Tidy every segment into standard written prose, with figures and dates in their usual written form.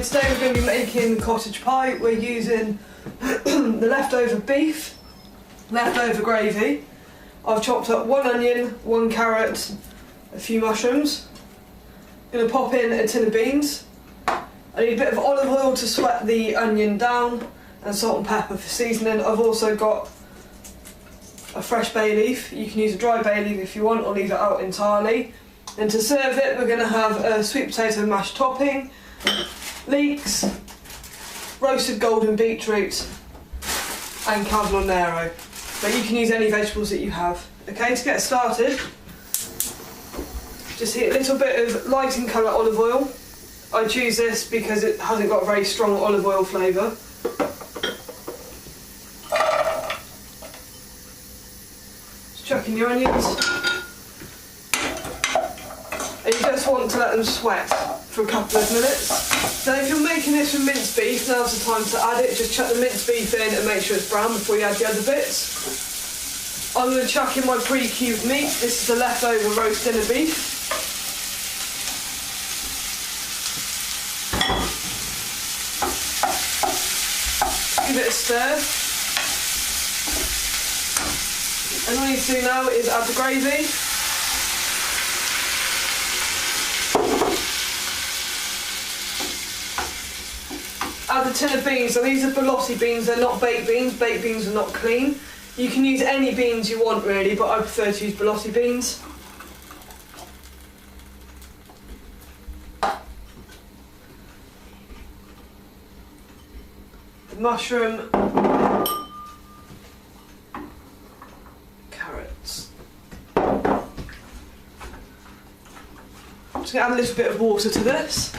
today we're going to be making cottage pie. We're using the leftover beef, leftover gravy. I've chopped up 1 onion, 1 carrot, a few mushrooms. I'm going to pop in a tin of beans. I need a bit of olive oil to sweat the onion down and salt and pepper for seasoning. I've also got a fresh bay leaf. You can use a dry bay leaf if you want or leave it out entirely. And to serve it, we're going to have a sweet potato mashed topping, leeks, roasted golden beetroot and cavolo nero. But you can use any vegetables that you have. Okay, to get started, just heat a little bit of light in colour olive oil. I choose this because it hasn't got a very strong olive oil flavour. Just chuck in your onions. And you just want to let them sweat for a couple of minutes. Now if you're making this with minced beef, now's the time to add it. Just chuck the minced beef in and make sure it's brown before you add the other bits. I'm going to chuck in my pre-cubed meat. This is the leftover roast dinner beef. Give it a stir. And all you need to do now is add the gravy. Add the tin of beans. So these are Bellotti beans, they're not baked beans. Baked beans are not clean. You can use any beans you want really, but I prefer to use Bellotti beans. The mushroom, carrots. I'm just going to add a little bit of water to this.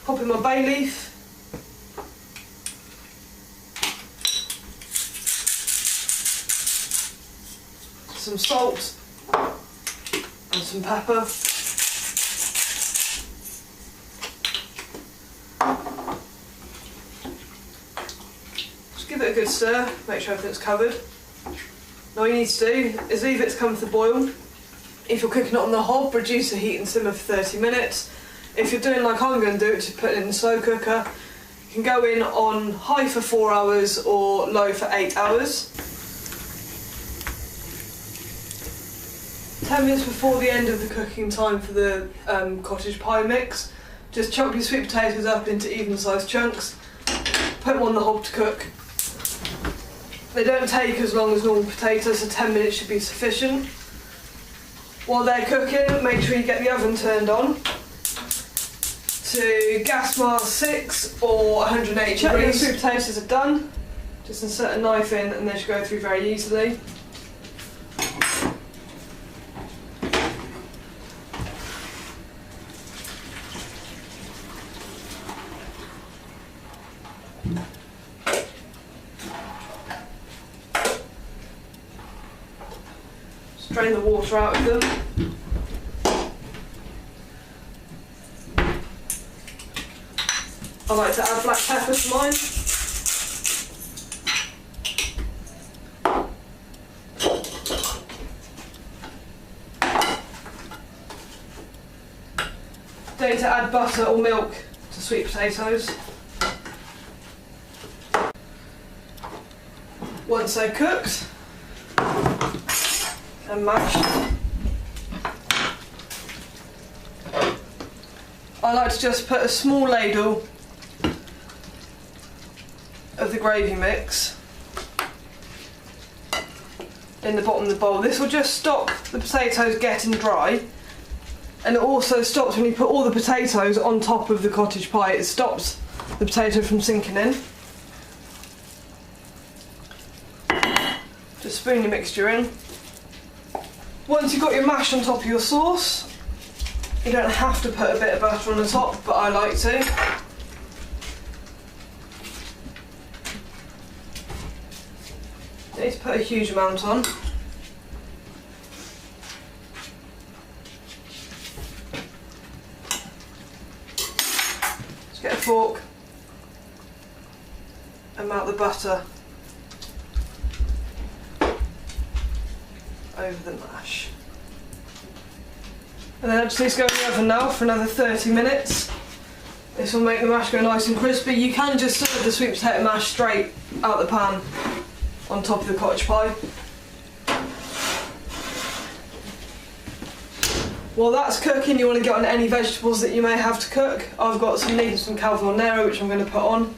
Pop in my bay leaf. Some salt and some pepper. Just give it a good stir, make sure everything's covered. Now all you need to do is leave it to come to the boil. If you're cooking it on the hob, reduce the heat and simmer for 30 minutes. If you're doing like I'm going to do it, just put it in the slow cooker. You can go in on high for 4 hours or low for 8 hours. 10 minutes before the end of the cooking time for the cottage pie mix, just chop your sweet potatoes up into even sized chunks, put them on the hob to cook. They don't take as long as normal potatoes, so 10 minutes should be sufficient. While they're cooking, make sure you get the oven turned on to gas mark 6 or 180 degrees. Your sweet potatoes are done. Just insert a knife in and they should go through very easily. Just drain the water out of them. I like to add black pepper to mine. Don't to add butter or milk to sweet potatoes. Once they're cooked and mashed, I like to just put a small ladle of the gravy mix in the bottom of the bowl. This will just stop the potatoes getting dry, and it also stops when you put all the potatoes on top of the cottage pie. It stops the potato from sinking in. Just spoon your mixture in. Once you've got your mash on top of your sauce, you don't have to put a bit of butter on the top, but I like to. You need to put a huge amount on. Just get a fork and melt the butter. over the mash. And then I just need to go in the oven now for another 30 minutes. This will make the mash go nice and crispy. You can just serve the sweet potato mash straight out the pan on top of the cottage pie. While that's cooking, you want to get on any vegetables that you may have to cook. I've got some leaves from Calvin Nero which I'm going to put on.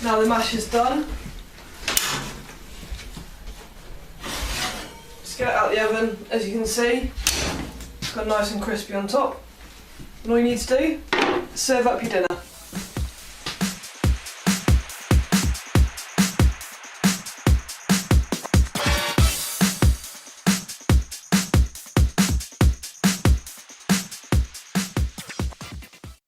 Now the mash is done. Just get it out of the oven. As you can see, it's got nice and crispy on top. And all you need to do is serve up your dinner.